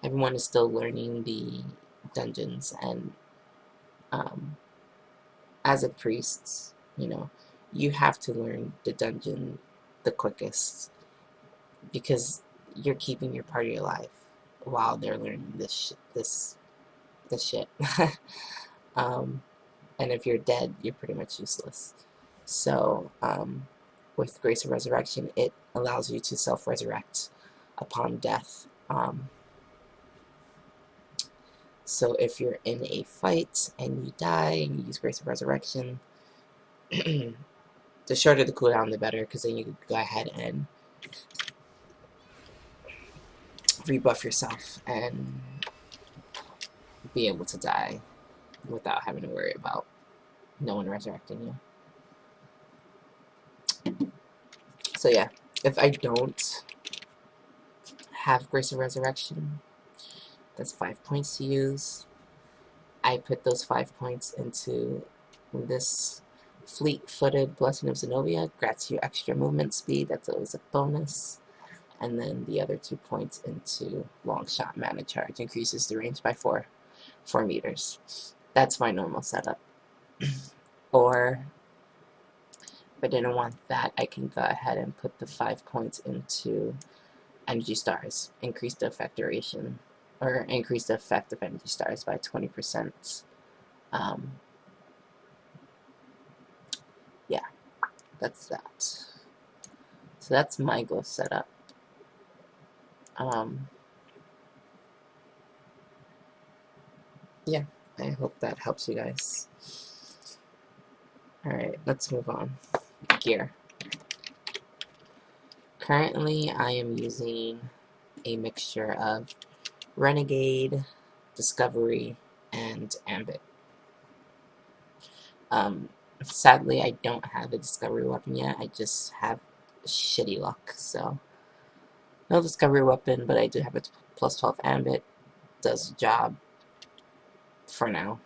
everyone is still learning the dungeons, and as a priest, you have to learn the dungeon the quickest because you're keeping your party alive while they're learning this shit. um, and if you're dead, you're pretty much useless. So, with Grace of Resurrection, it allows you to self-resurrect upon death. So if you're in a fight and you die and you use Grace of Resurrection, the shorter the cooldown, the better, because then you can go ahead and rebuff yourself and be able to die without having to worry about no one resurrecting you. So yeah, if I don't have Grace of Resurrection, that's 5 points to use. I put those 5 points into this Fleet-Footed Blessing of Zenobia, grants you extra movement speed, that's always a bonus. And then the other 2 points into Long Shot Mana Charge, increases the range by 4 meters. That's my normal setup. Or, if I didn't want that, I can go ahead and put the 5 points into Energy Stars, increase the effect duration, or increase the effect of Energy Stars by 20%. Yeah, that's that. So that's my goal setup. Yeah, I hope that helps you guys. Alright, let's move on. Gear. Currently, I am using a mixture of Renegade, Discovery, and Ambit. Sadly, I don't have a Discovery weapon yet. I just have shitty luck, so no Discovery weapon, but I do have a plus 12 Ambit. Does the job for now.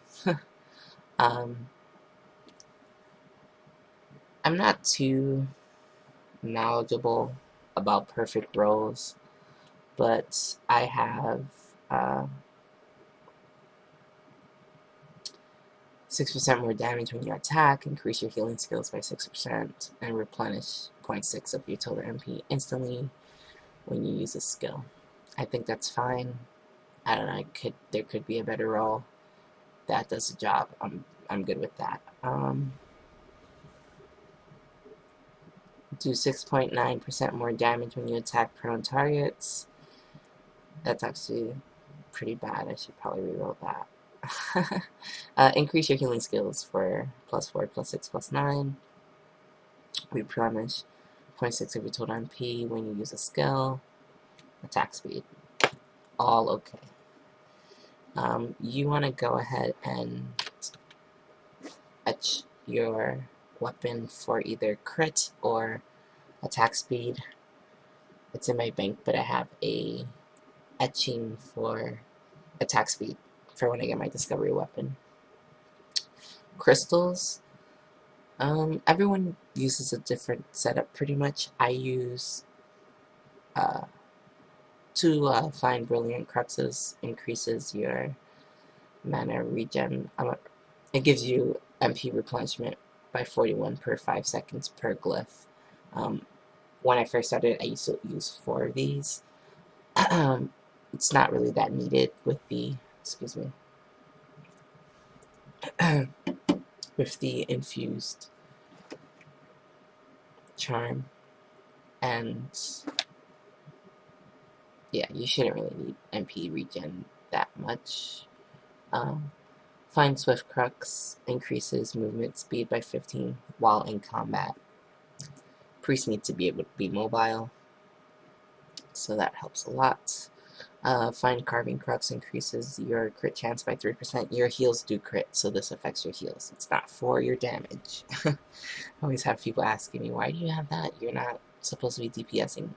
I'm not too knowledgeable about perfect rolls, but I have 6% more damage when you attack, increase your healing skills by 6%, and replenish 0.6 of your total MP instantly when you use a skill. I think that's fine. I don't know, there could be a better roll that does the job. I'm good with that. Do 6.9% more damage when you attack prone targets. That's actually pretty bad. I should probably reroll that. Increase your healing skills for plus 4, plus 6, plus 9. Replenish 0.6 of your total MP when you use a skill. Attack speed. All okay. You want to go ahead and etch your weapon for either crit or attack speed. It's in my bank, but I have a etching for attack speed for when I get my discovery weapon. Crystals. Everyone uses a different setup pretty much. I use 2 fine brilliant cruxes, increases your mana regen. It gives you MP replenishment by 41 per 5 seconds per glyph. When I first started, I used to use 4 of these. It's not really that needed with the, with the infused charm, and yeah, you shouldn't really need MP regen that much. Fine Swift Crux increases movement speed by 15 while in combat. Priests need to be able to be mobile, so that helps a lot. Fine Carving Crux increases your crit chance by 3%. Your heals do crit, so this affects your heals. It's not for your damage. I always have people asking me, why do you have that? You're not supposed to be DPSing.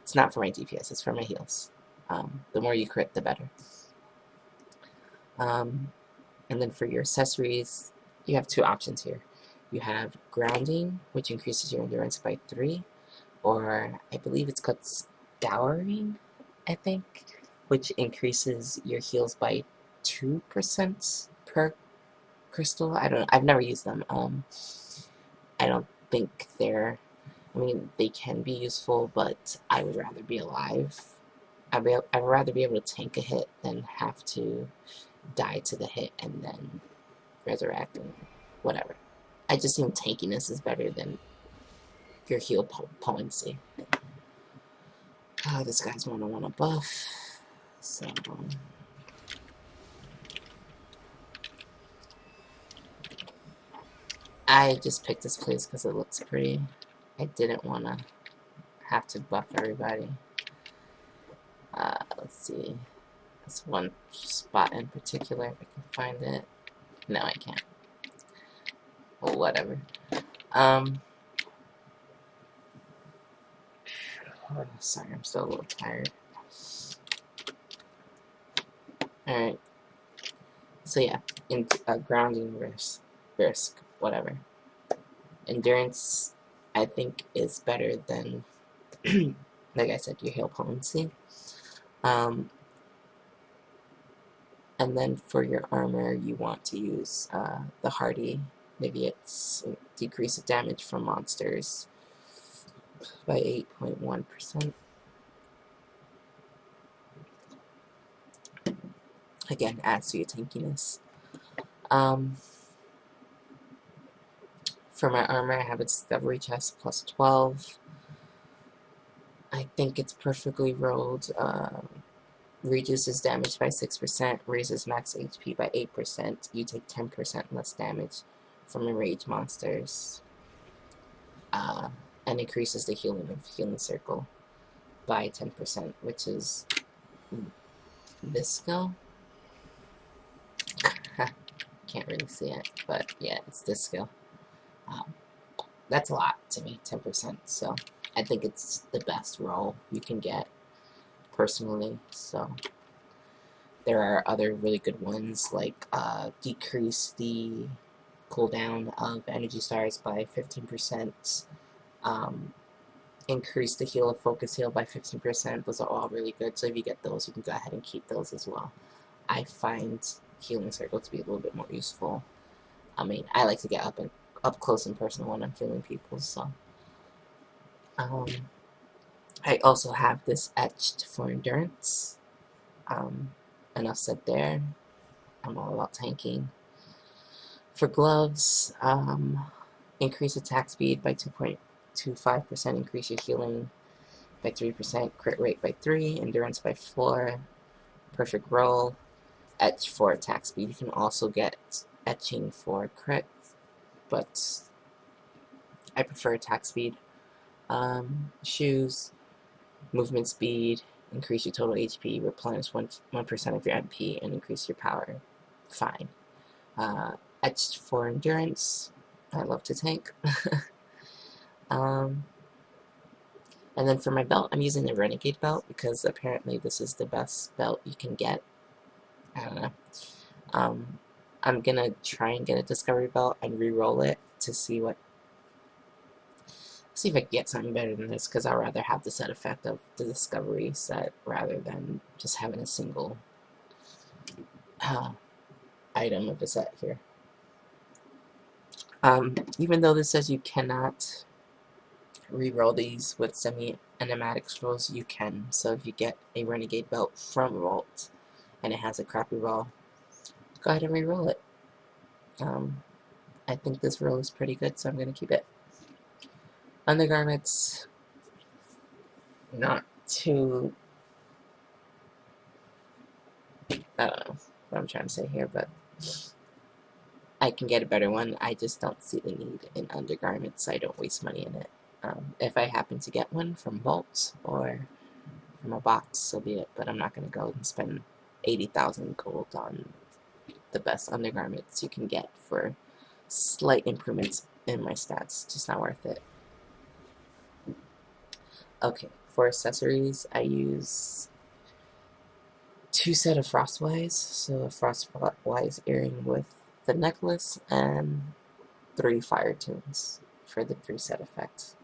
It's not for my DPS, it's for my heals. The more you crit, the better. And then for your accessories, you have 2 options here. You have Grounding, which increases your endurance by 3, or I believe it's called Scouring, I think. which increases your heals by 2% per crystal. I don't know. I've never used them. I don't think they're. I mean, they can be useful, but I would rather be alive. I'd rather be able to tank a hit than have to die to the hit and then resurrect and whatever. I just think tankiness is better than your heal potency. Oh, this guy's want a buff. So, I just picked this place because it looks pretty. I didn't want to have to buff everybody. Let's see. That's one spot in particular, if I can find it. No, I can't. Well, whatever. Sorry, I'm still a little tired. Alright. So yeah, in grounding risk, whatever. Endurance, I think, is better than, like I said, your heal potency. And then for your armor, you want to use the hardy. Maybe it's decrease the damage from monsters by 8.1%. Again, adds to your tankiness. For my armor, I have a discovery chest plus 12. I think it's perfectly rolled. Reduces damage by 6%, raises max HP by 8%. You take 10% less damage from enraged monsters. And increases the healing circle by 10%, which is this skill. Can't really see it, but yeah, it's this skill. That's a lot to me, 10%. So I think it's the best roll you can get, personally. So there are other really good ones, like decrease the cooldown of energy stars by 15%. Increase the heal of focus heal by 15%. Those are all really good. So if you get those, you can go ahead and keep those as well. I find healing circle to be a little bit more useful. I mean, I like to get up close and personal when I'm healing people. So I also have this etched for endurance. Enough said there. I'm all about tanking. For gloves, increase attack speed by 2.25%, increase your healing by 3%, crit rate by 3, endurance by 4, perfect roll, etch for attack speed. You can also get etching for crit, but I prefer attack speed. Shoes, movement speed, increase your total HP, replenish 1% of your MP, and increase your power. Fine. Etched for endurance. I love to tank. And then for my belt, I'm using the Renegade belt because apparently this is the best belt you can get. I don't know. I'm gonna try and get a Discovery belt and re-roll it to see if I can get something better than this, because I'd rather have the set effect of the Discovery set rather than just having a single item of the set here. Even though this says you cannot re-roll these with semi-animatic scrolls, you can. So if you get a Renegade belt from Vault and it has a crappy roll, go ahead and re-roll it. I think this roll is pretty good, so I'm going to keep it. Undergarments, not too... I don't know what I'm trying to say here, but I can get a better one. I just don't see the need in undergarments, so I don't waste money in it. If I happen to get one from Vault or from a box, so be it, but I'm not going to go and spend 80,000 gold on the best undergarments you can get for slight improvements in my stats. Just not worth it. Okay, for accessories, I use 2 sets of Frostwise, so a Frostwise earring with the necklace, and 3 fire tunes for the 3 set effects.